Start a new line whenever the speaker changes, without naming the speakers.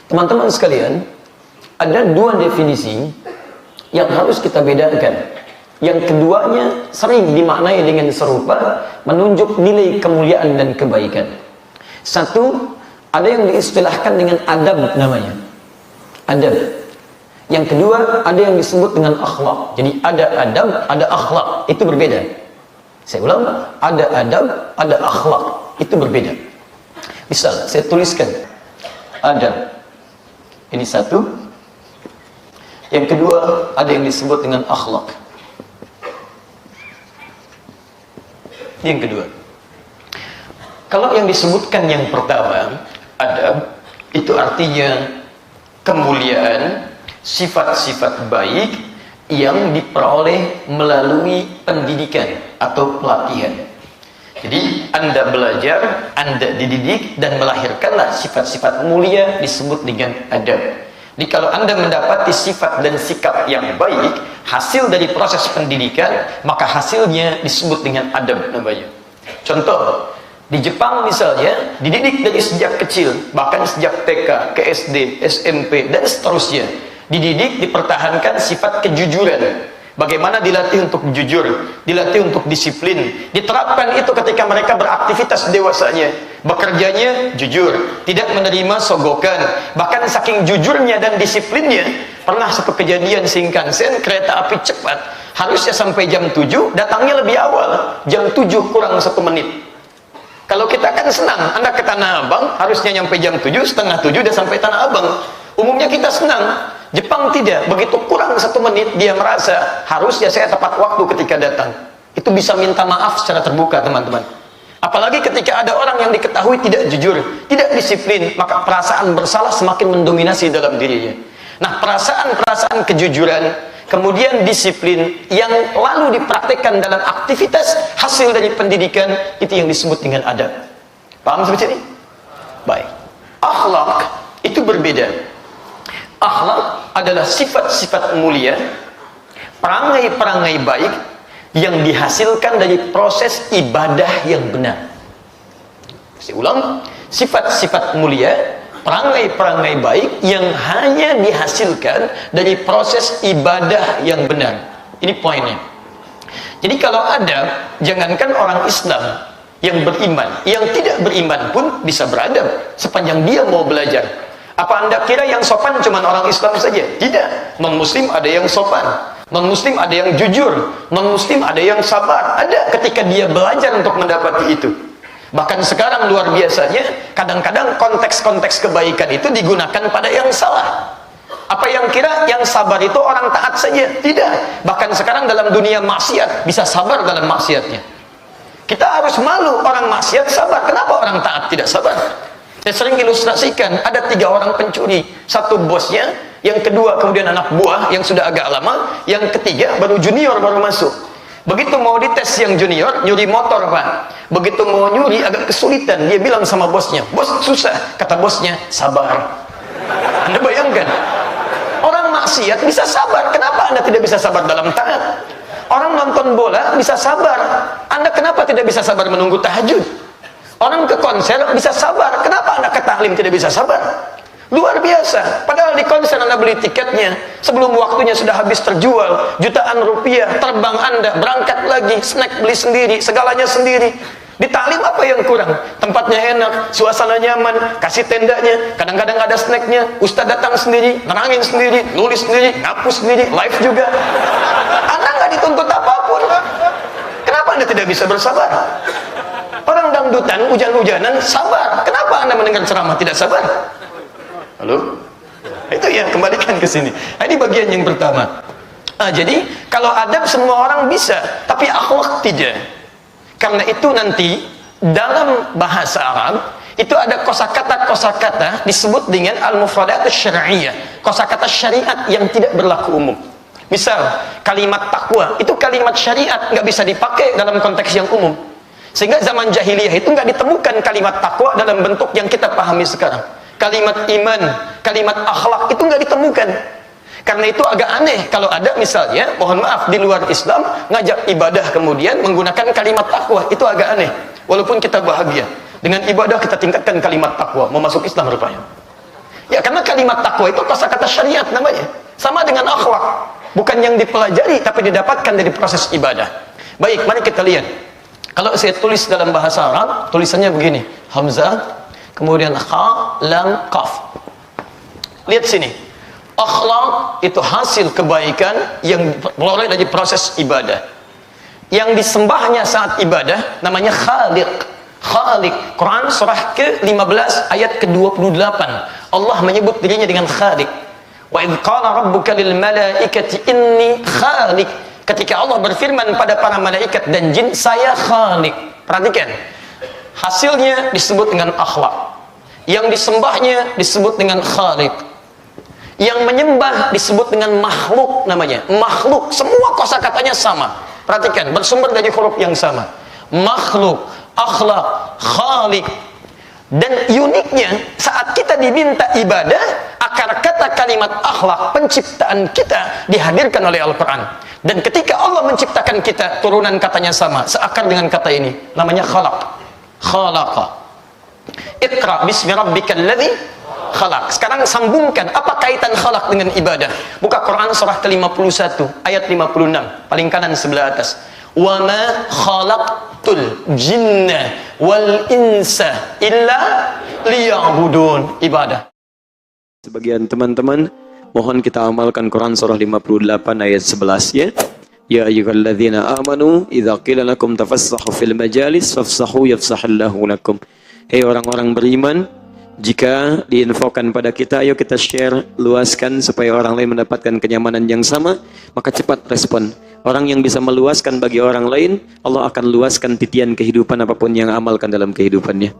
Teman-teman sekalian, ada dua definisi yang harus kita bedakan. Yang keduanya sering dimaknai dengan serupa, menunjuk nilai kemuliaan dan kebaikan. Satu, ada yang diistilahkan dengan adab namanya. Adab. Yang kedua, ada yang disebut dengan akhlak. Jadi ada adab, ada akhlak. Itu berbeda. Saya ulang, ada adab, ada akhlak. Itu berbeda. Misal, saya tuliskan adab. Ini satu. Yang kedua, ada yang disebut dengan akhlak. Yang kedua, kalau yang disebutkan yang pertama, adab, itu artinya kemuliaan, sifat-sifat baik yang diperoleh melalui pendidikan atau pelatihan. Jadi Anda belajar, Anda dididik dan melahirkanlah sifat-sifat mulia disebut dengan adab. Jadi kalau Anda mendapati sifat dan sikap yang baik hasil dari proses pendidikan, maka hasilnya disebut dengan adab namanya. Contoh, di Jepang misalnya dididik dari sejak kecil, bahkan sejak TK ke SD, SMP dan seterusnya. Dididik dipertahankan sifat kejujuran. Bagaimana dilatih untuk jujur, dilatih untuk disiplin, diterapkan itu ketika mereka beraktivitas dewasanya, bekerjanya jujur, tidak menerima sogokan, bahkan saking jujurnya dan disiplinnya, pernah satu kejadian Shinkansen, kereta api cepat, harusnya sampai jam 7, datangnya lebih awal, jam 7 kurang 1 menit. Kalau kita kan senang, Anda ke Tanah Abang, harusnya nyampe jam 7, setengah 7 udah sampai Tanah Abang. Umumnya kita senang. Jepang tidak, begitu kurang 1 menit dia merasa harusnya saya tepat waktu ketika datang. Itu bisa minta maaf secara terbuka, teman-teman. Apalagi ketika ada orang yang diketahui tidak jujur, tidak disiplin, maka perasaan bersalah semakin mendominasi dalam dirinya. Nah, perasaan-perasaan kejujuran, kemudian disiplin yang lalu dipraktikkan dalam aktivitas hasil dari pendidikan, itu yang disebut dengan adab. Paham seperti ini? Baik. Akhlak itu berbeda. Akhlak adalah sifat-sifat mulia, perangai-perangai baik yang dihasilkan dari proses ibadah yang benar. Saya ulang, sifat-sifat mulia, perangai-perangai baik yang hanya dihasilkan dari proses ibadah yang benar. Ini poinnya. Jadi kalau ada, jangankan orang Islam yang beriman, yang tidak beriman pun bisa beradab sepanjang dia mau belajar. Apa Anda kira yang sopan cuma orang Islam saja? Tidak. Non-Muslim ada yang sopan, non-Muslim ada yang jujur, non-Muslim ada yang sabar. Ada ketika dia belajar untuk mendapati itu. Bahkan sekarang luar biasanya, kadang-kadang konteks-konteks kebaikan itu digunakan pada yang salah. Apa yang kira yang sabar itu orang taat saja? Tidak. Bahkan sekarang dalam dunia maksiat bisa sabar dalam maksiatnya. Kita harus malu orang maksiat sabar. Kenapa orang taat tidak sabar? Saya sering ilustrasikan, ada 3 orang pencuri, satu bosnya, yang kedua kemudian anak buah yang sudah agak lama, yang ketiga baru junior baru masuk. Begitu mau dites yang junior, nyuri motor Pak. Begitu mau nyuri agak kesulitan, dia bilang sama bosnya, bos susah, kata bosnya, sabar. Anda bayangkan, orang maksiat bisa sabar, kenapa Anda tidak bisa sabar dalam taat? Orang nonton bola bisa sabar, Anda kenapa tidak bisa sabar menunggu tahajud? Orang ke konser bisa sabar, kenapa Anda ke taklim tidak bisa sabar? Luar biasa. Padahal di konser Anda beli tiketnya, sebelum waktunya sudah habis terjual, jutaan rupiah, terbang Anda, berangkat lagi, snack beli sendiri, segalanya sendiri. Di taklim apa yang kurang? Tempatnya enak, suasana nyaman, kasih tendanya, kadang-kadang ada snacknya, ustaz datang sendiri, nerangin sendiri, nulis sendiri, ngapus sendiri, live juga. Anda nggak dituntut apapun. Kenapa Anda tidak bisa bersabar? Orang dangdutan, hujan-hujanan, sabar. Kenapa Anda mendengar ceramah tidak sabar? Halo? Itu ya, kembalikan ke sini. Nah, ini bagian yang pertama. Jadi, kalau adab semua orang bisa, tapi akhlak tidak. Karena itu nanti, dalam bahasa Arab, itu ada kosakata-kosakata disebut dengan al-mufradatus syar'iyyah. Kosakata syariat yang tidak berlaku umum. Misal, kalimat takwa, itu kalimat syariat, nggak bisa dipakai dalam konteks yang umum. Sehingga zaman jahiliyah itu nggak ditemukan kalimat takwa dalam bentuk yang kita pahami sekarang. Kalimat iman, kalimat akhlak itu nggak ditemukan. Karena itu agak aneh kalau ada misalnya, mohon maaf, di luar Islam ngajak ibadah kemudian menggunakan kalimat takwa, itu agak aneh. Walaupun kita bahagia dengan ibadah, kita tingkatkan kalimat takwa, mau masuk Islam rupanya. Ya karena kalimat takwa itu kosakata syariat namanya. Sama dengan akhlak, bukan yang dipelajari tapi didapatkan dari proses ibadah. Baik, mari kita lihat. Kalau saya tulis dalam bahasa Arab, tulisannya begini, hamzah, kemudian kha, lam, qaf. Lihat sini. Akhlak itu hasil kebaikan yang beroleh dari proses ibadah. Yang disembahnya saat ibadah namanya khaliq. Khaliq. Quran surah ke-15 ayat ke-28. Allah menyebut dirinya dengan khaliq. Wa idz qala rabbuka lil malaikati inni khaliq. Ketika Allah berfirman pada para malaikat dan jin, saya khaliq. Perhatikan. Hasilnya disebut dengan akhlak. Yang disembahnya disebut dengan khaliq. Yang menyembah disebut dengan makhluk namanya. Makhluk, semua kosakatanya sama. Perhatikan, bersumber dari huruf yang sama. Makhluk, akhlak, khaliq. Dan uniknya, saat kita diminta ibadah, akar kata kalimat akhlak, penciptaan kita dihadirkan oleh Al-Quran. Dan ketika Allah menciptakan kita, turunan katanya sama, seakar dengan kata ini, namanya khalaq. Khalaqa. Iqra bismi rabbikal ladzi khalaq. Sekarang sambungkan, apa kaitan khalaq dengan ibadah? Buka Quran surah ke-51 ayat 56, paling kanan sebelah atas. Wa ma khalaqtul jinna wal insa illa liya'budun. Ibadah. Sebagian teman-teman mohon kita amalkan Quran surah 58 ayat 11 ya. Ya ayyuhalladzina amanu idza qila lakum tafassahu fil majalis fafsahu yafsahillahu lakum. Hei orang-orang beriman, jika diinfokan pada kita, ayo kita share, luaskan supaya orang lain mendapatkan kenyamanan yang sama, maka cepat respon. Orang yang bisa meluaskan bagi orang lain, Allah akan luaskan titian kehidupan apapun yang amalkan dalam kehidupannya.